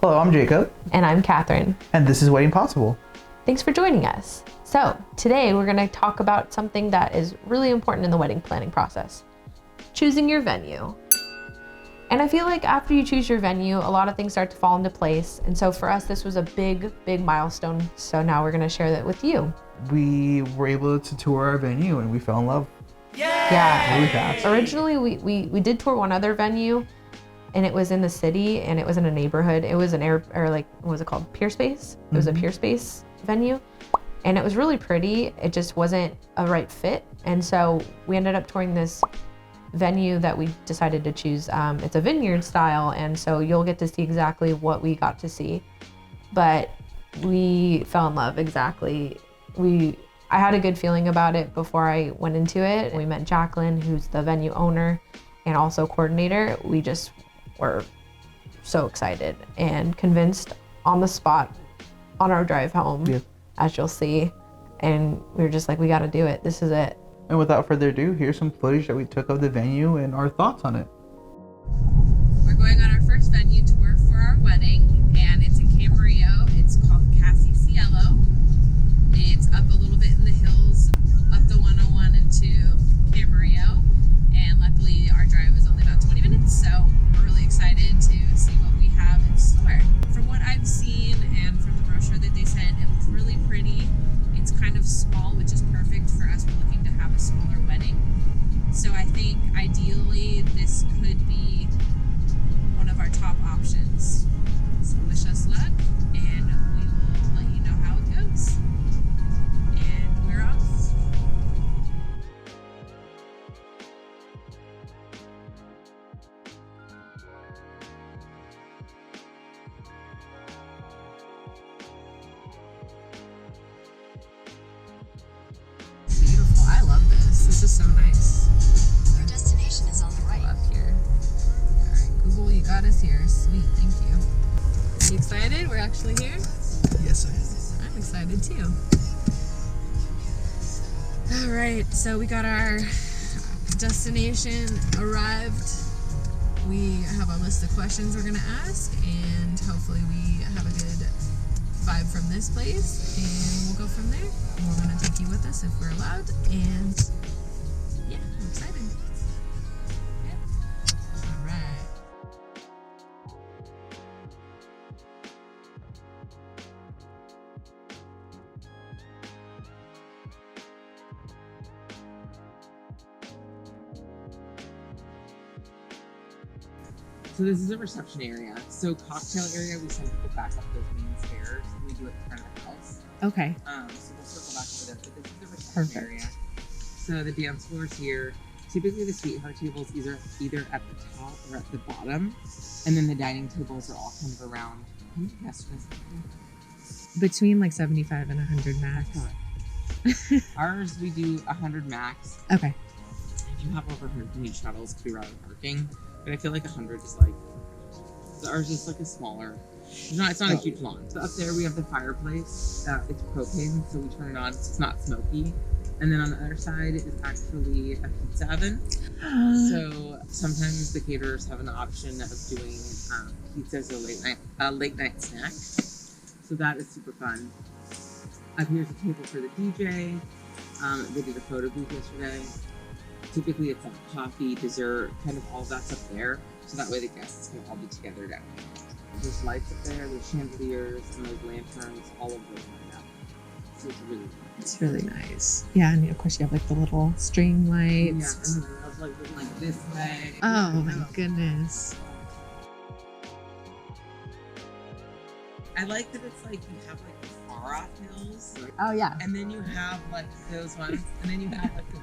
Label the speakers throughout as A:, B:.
A: Hello, I'm Jacob.
B: And I'm Kathryn.
A: And this is Wedding Possible.
B: Thanks for joining us. So today we're going to talk about something that is really important in the wedding planning process, choosing your venue. And I feel like after you choose your venue, a lot of things start to fall into place. And so for us, this was a big milestone. So now we're going to share that with you.
A: We were able to tour our venue and we fell in love.
B: Yeah.
A: Really fast.
B: Originally, we did tour one other venue, and it was in the city, and it was in a neighborhood. It was an what was it called? Peer space. It was a peer space venue, and it was really pretty. It just wasn't a right fit, and so we ended up touring this venue that we decided to choose. It's a vineyard style, and so you'll get to see exactly what we got to see. But we fell in love exactly. I had a good feeling about it before I went into it. We met Jacqueline, who's the venue owner and also coordinator. We just were so excited and convinced on the spot on our drive home, as you'll see. And we were just like, we got to do it. This is it.
A: And without further ado, here's some footage that we took of the venue and our thoughts on it.
C: We're going on our first venue tour for our wedding, and it's in Camarillo. It's called Casi Cielo. It's up a little bit in the hills, up the 101 into Camarillo, and luckily our drive is only about 20 minutes, so we're really excited to see what we have in store. From what I've seen and from the brochure that they sent, it looks really pretty. It's kind of small, which is perfect for us. We're looking to have a smaller wedding, so I think ideally this could be one of our top options. So wish us luck, and we will let you know how it goes. And we're off. Beautiful. I love this. This is so nice.
D: Your destination is on the right.
C: Up here. All right, Google, you got us here. Sweet, thank you. Are you excited? We're actually here.
A: Yes, I am.
C: I'm excited too. All right, so we got our destination arrived. We have a list of questions we're gonna ask, and hopefully we have a good vibe from this place, and we'll go from there. And we're gonna take you with us if we're allowed, and yeah, I'm excited. Yeah. All right.
E: So this is a reception area. So cocktail area, we send people back up those main stairs, and we do it in front of the house.
C: Okay.
E: So we'll circle back over there. But this is the reception area. So the dance floor is here. Typically the sweetheart tables either at the top or at the bottom, and then the dining tables are all kind of around. How many guests was it?
C: Between like 75 and 100 max.
E: Ours we do 100 max.
C: Okay.
E: If you have over 100, you need shuttles to be around parking. But I feel like 100 is like, ours is like a smaller, it's not a huge lawn. So up there we have the fireplace, it's propane, so we turn it on, so it's not smoky. And then on the other side is actually a pizza oven. So sometimes the caterers have an option of doing pizza as a late night snack. So that is super fun. Up here's a table for the DJ. They did a photo booth yesterday. Typically it's like coffee, dessert, kind of all that's up there. So that way the guests can all be together down here. There's lights up there, there's chandeliers, and those lanterns, all of those light up. So it's really nice.
C: It's really nice. Yeah, and of course you have like the little string lights.
E: Yeah, and then I was like this way.
C: Oh my goodness.
E: I like that it's like you have like the far off hills.
C: Oh yeah.
E: And then you have like those ones, and then you have like the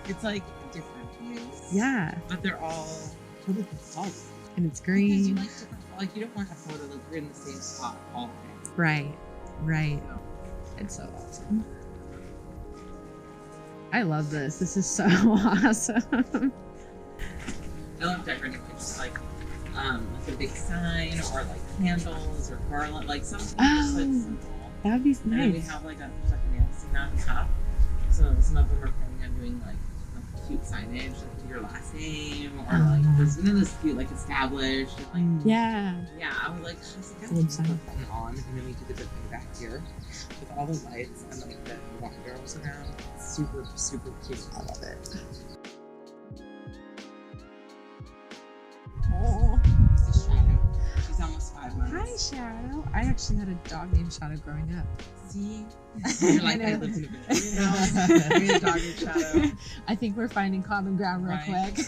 E: it's like different views.
C: Yeah.
E: But they're all totally solid.
C: And it's
E: Because you
C: green.
E: like different, like you don't want a photo that you're in the same spot all day.
C: Right.
E: So,
C: It's so awesome. I love this. This is so awesome.
E: I love decorating with just like a big sign or like candles or garland, like something just like simple.
C: That'd be
E: And then we
C: nice.
E: have like a nail scene on top. So some of them are planning on doing like cute signage, like with your last name, or like there's one of those cute, like established, and, like
F: Yeah.
E: yeah. I was like, that's
F: Wood
E: super
F: sign.
E: fun on, and then we do the buffet back here with all the lights and like the wine barrels around. It's super super cute. I love it.
F: Oh.
E: This is Shadow. She's almost 5 months.
F: Hi, Shadow. I actually had a dog named Shadow growing up.
E: See? You're like, I lived in a village. You're a dog named Shadow.
F: I think we're finding common ground real
E: Right.
F: quick.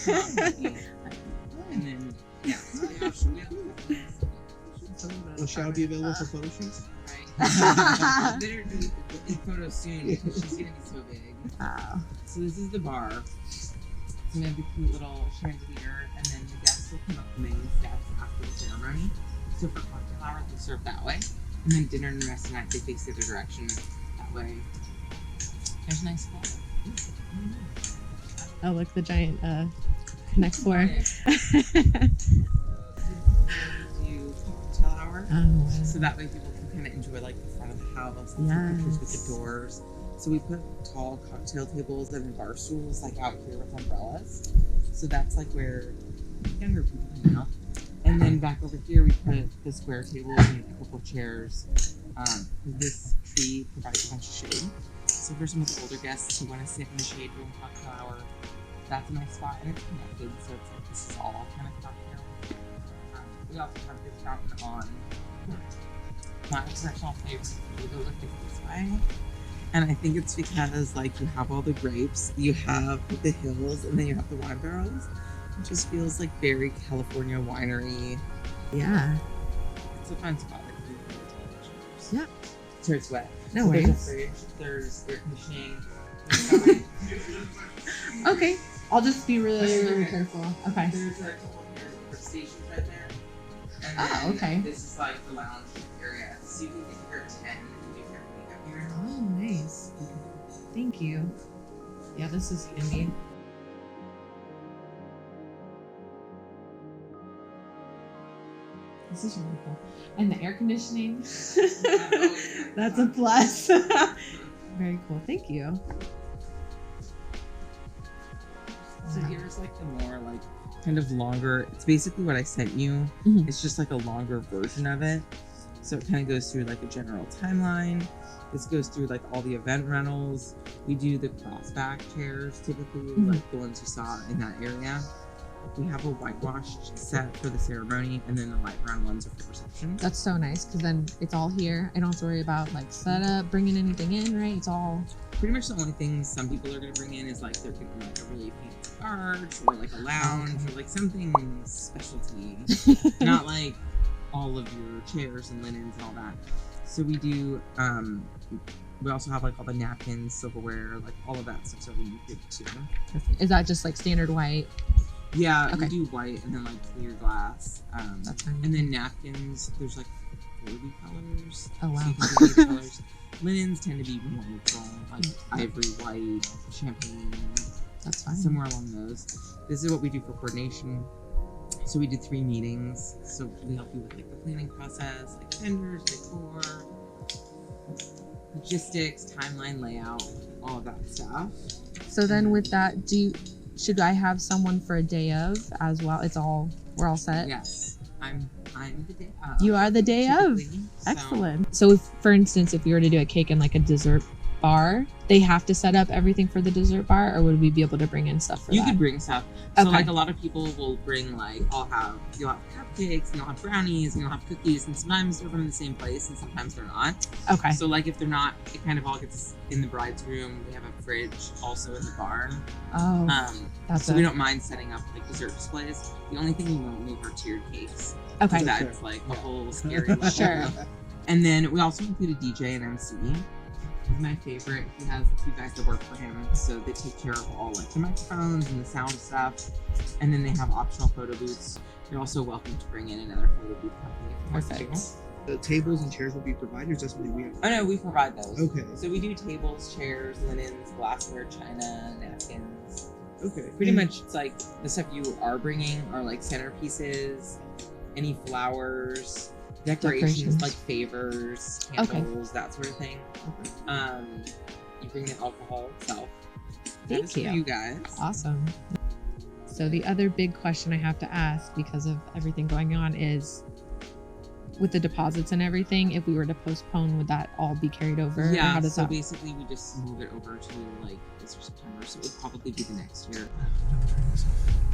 E: And then, yeah. So we have
G: Will Shadow be available for photo shoots?
E: right. Literally in photos soon because she's gonna be so big.
F: Wow.
E: So this is the bar. So we have the cute little chandelier, and then the guests will come up the main steps after the ceremony. So for cocktail hour, they serve that way, and then dinner and the rest of the night they face the other direction that way. There's a nice spot.
F: Oh, look, the giant next floor.
E: Do cocktail hour.
F: Oh, wow.
E: So that way people can kind of enjoy like the front of the house, and some pictures with the doors. So we put tall cocktail tables and bar stools like out here with umbrellas. So that's like where younger people hang out. And then back over here we put the square tables and a couple chairs. This tree provides a bunch of shade. So for some of the older guests who want to sit in the shade during cocktail hour, that's a nice spot, and it's connected, so it's like this is all kind of cocktail. We also have this fountain on my personal favorite. We go look this way. And I think it's because like you have all the grapes, you have the hills, and then you have the wine barrels. It just feels like very California winery.
F: Yeah.
E: It's a fun spot. Like, you can take pictures.
F: Yeah.
E: So it's wet.
F: No
E: So
F: worries.
E: There's a fridge, there's air conditioning.
F: Okay. I'll just be really,
E: That's
F: really
E: okay.
F: careful. Okay.
E: There's a couple of stations right there. And
F: Oh,
E: then
F: okay.
E: This is like the lounge area. So you can get here at 10 and do your makeup here.
F: Oh, nice. Thank you. Yeah, this is handy. This is really cool. And the air conditioning. That's a plus. Very cool. Thank you.
E: So here's like the more like kind of longer. It's basically what I sent you.
F: Mhm.
E: It's just like a longer version of it. So it kind of goes through like a general timeline. This goes through like all the event rentals. We do the crossback chairs typically, like the ones you saw in that area. We have a whitewashed set for the ceremony, and then the light brown ones are for reception.
F: That's so nice because then it's all here. I don't have to worry about like setup, bringing anything in, right? It's all.
E: Pretty much the only things some people are going to bring in is like they're getting like a really fancy arch or like a lounge or like something specialty. Not like all of your chairs and linens and all that. So we do, we also have like all the napkins, silverware, like all of that stuff's really good too.
F: Is that just like standard white?
E: Yeah,
F: Okay.
E: we do white and then like clear glass.
F: That's fine.
E: And then napkins, there's like 40 colors.
F: Oh, wow.
E: So you can do these colors. Linens tend to be more neutral, like ivory white, champagne,
F: That's fine.
E: somewhere along those. This is what we do for coordination. So we did 3 meetings. So we help you with like the planning process, like vendors, decor, logistics, timeline layout, all of that stuff.
F: So then with that, should I have someone for a day of as well? We're all set?
E: Yes, I'm the day of.
F: You are the day of.
E: typically. So-
F: Excellent. So if, for instance, if you were to do a cake and like a dessert bar, they have to set up everything for the dessert bar, or would we be able to bring in stuff for
E: You
F: that?
E: could bring stuff. So
F: Okay.
E: like a lot of people will bring like you'll have cupcakes and you'll have brownies and you'll have cookies, and sometimes they're from the same place and sometimes they're not.
F: Okay.
E: So like if they're not, it kind of all gets in the bride's room. We have a fridge also in the barn.
F: Oh, that's
E: So we don't mind setting up like dessert displays. The only thing we won't need are tiered cakes.
F: okay.
E: That's like a whole scary level.
F: Sure.
E: And then we also include a DJ and MC. He's my favorite. He has 2 guys that work for him, so they take care of all like the microphones and the sound stuff. And then they have optional photo booths. You're also welcome to bring in another photo booth company. if you want to.
F: Perfect.
G: The tables and chairs will be provided, or is that something we have?
E: Oh no, we provide those.
G: Okay.
E: So we do tables, chairs, linens, glassware, china, napkins.
G: Okay.
E: Pretty much, it's like the stuff you are bringing are like centerpieces, any flowers, decorations like favors, candles, that sort of thing. You bring the alcohol itself.
F: Thank
E: is for
F: you.
E: you guys.
F: Awesome. So the other big question I have to ask because of everything going on is, with the deposits and everything, if we were to postpone, would that all be carried over? Or
E: Yeah,
F: how does
E: so
F: that?
E: basically we just move it over to like this or September, so it would probably be the next year.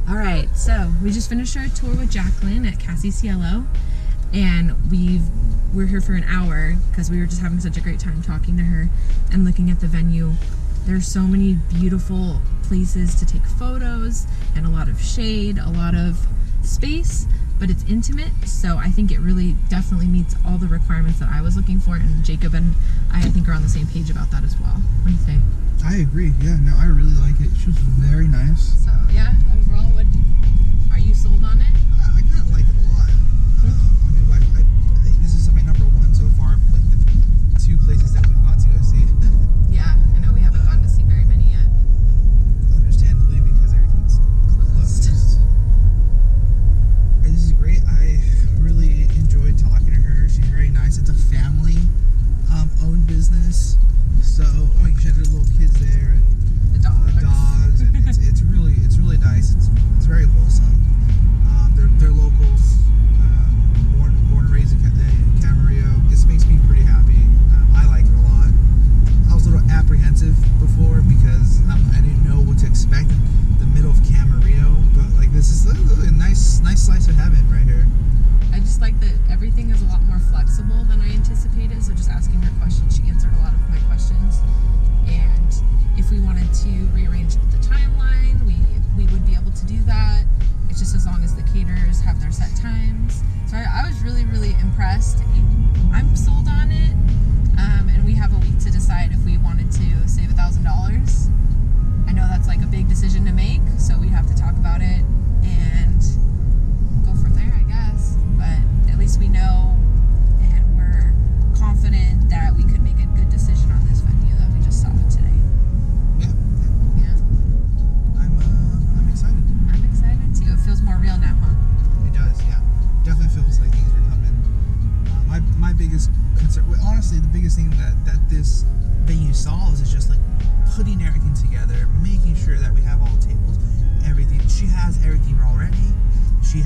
C: All right, so we just finished our tour with Jacqueline at Casi Cielo, and we're here for an hour because we were just having such a great time talking to her and looking at the venue. There's so many beautiful places to take photos and a lot of shade, a lot of space, but it's intimate, so I think it really definitely meets all the requirements that I was looking for, and Jacob and I think are on the same page about that as well. What do you say?
G: I agree. Yeah, no, I really like it. She was very nice.
C: So yeah, overall, are you sold on it?
G: I kind of like it a lot. I mean, I think this is my number one so far. Like the two places that we've gone to go see.
C: Yeah, I know we haven't gone to see very many yet.
G: Understandably, because everything's closed. And this is great. I really enjoyed talking to her. She's very nice. It's a family owned business. So, I mean, she had her little kids there and
C: The
G: dogs, and it's really nice. It's very wholesome. They're locals, born and raised in Camarillo. This makes me pretty happy. I like it a lot. I was a little apprehensive before because I didn't know what to expect in the middle of Camarillo, but like this is a nice slice of heaven right here.
C: I just like that everything is a lot more flexible than I anticipated. So just asking her questions, she answered a lot of my questions. And if we wanted to rearrange the timeline, we would be able to do that. It's just as long as the caterers have their set times. So I was really, really impressed. I'm sold on it. And we have a week to decide if we wanted to save $1,000. I know that's like a big decision to make, so we'd have to talk about it and go from there, I guess. But at least we know, and we're confident that we could make a good decision on this venue that we just saw today.
G: Yeah,
C: Yeah,
G: I'm excited.
C: I'm excited too. It feels more real now, huh?
G: It does, yeah. Definitely feels like things are coming. My biggest concern, well, honestly, the biggest thing that this venue solves is just like putting everything together, making sure that we have all the tables, everything. She has everything already. She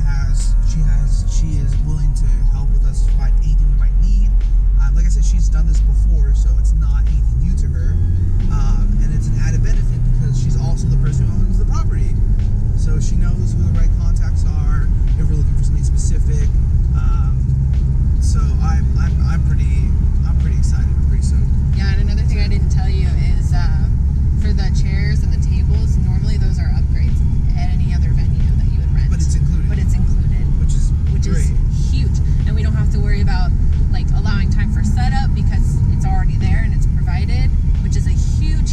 G: is willing to help with us find anything we might need. Like I said, she's done this before, so it's not anything new to her. And it's an added benefit because she's also the person who owns the property. So she knows who the right contacts are if we're looking for something specific. So I'm pretty excited. I'm pretty stoked.
C: Yeah, and another thing I didn't tell you is for the chairs and the tables, normally those are upgrades at any other venue that you would rent.
G: But it's included. Which is
C: Is huge. And we don't have to worry about like allowing time for setup because it's already there and it's provided, which is a huge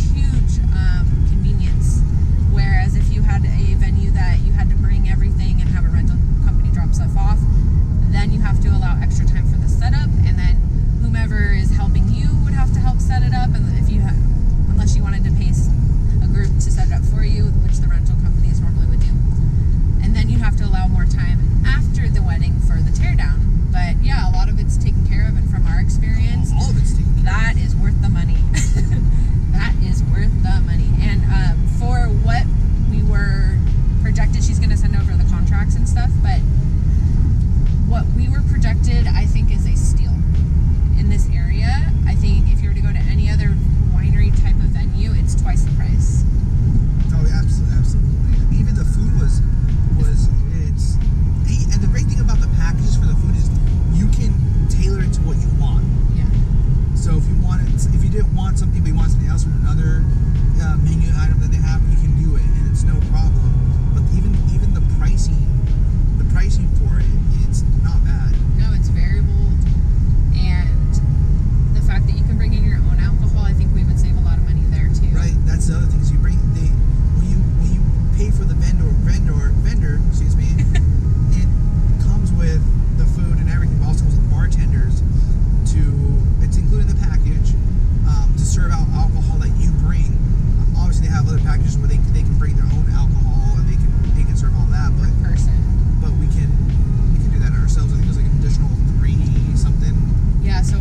C: convenience. Whereas if you had a venue that you had to bring everything and have a rental company drop stuff off, then you have to allow extra time for the setup, and then whomever is helping you would have to help set it up, and if you unless you wanted to pay a group to set it up for you, which the rental companies normally would do. And then you have to allow more time after the wedding for the teardown. But yeah, a lot of it's taken care of, and from our experience,
G: all of it's taken care of.
C: that is worth the money. That is worth the money. And for what we were projected, she's going to send over the contracts and stuff, but what we were projected, I think, is a steal in this area. I think if you were to go to any other winery type of venue, it's twice the price.
G: Oh, absolutely. Even the food was and the great thing about the packages for the food is you can tailor it to what you want.
C: Yeah.
G: So if you didn't want something but you want something else from another menu item that they have, you can do it, and it's no problem. But even the pricing for it, it's not bad.
C: No, it's variable, and the fact that you can bring in your own alcohol, I think we would save a lot of money there too.
G: Right. That's the other thing is when you pay for the vendor, excuse me, it comes with the food and everything, but also comes with bartenders it's included in the package to serve out alcohol that you bring. Obviously, they have other packages where they can bring their own alcohol and they can serve all that, but we can do that ourselves. I think there's like an additional 3 something.
C: Yeah, so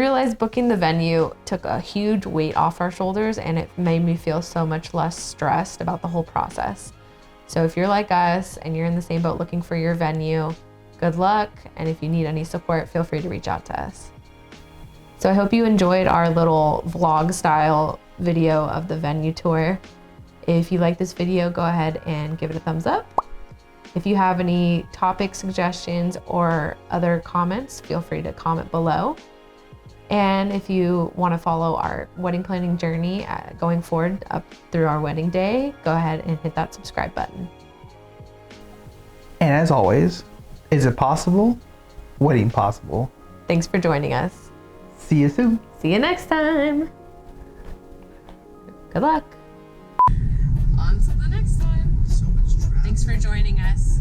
B: realized booking the venue took a huge weight off our shoulders, and it made me feel so much less stressed about the whole process. So if you're like us and you're in the same boat looking for your venue, good luck. And if you need any support, feel free to reach out to us. So I hope you enjoyed our little vlog style video of the venue tour. If you like this video, go ahead and give it a thumbs up. If you have any topic suggestions or other comments, feel free to comment below. And if you want to follow our wedding planning journey going forward up through our wedding day, go ahead and hit that subscribe button.
A: And as always, is it possible? Wedding possible.
B: Thanks for joining us.
A: See you soon.
B: See you next time. Good luck.
C: On to the next one.
G: So much traffic.
C: Thanks for joining us.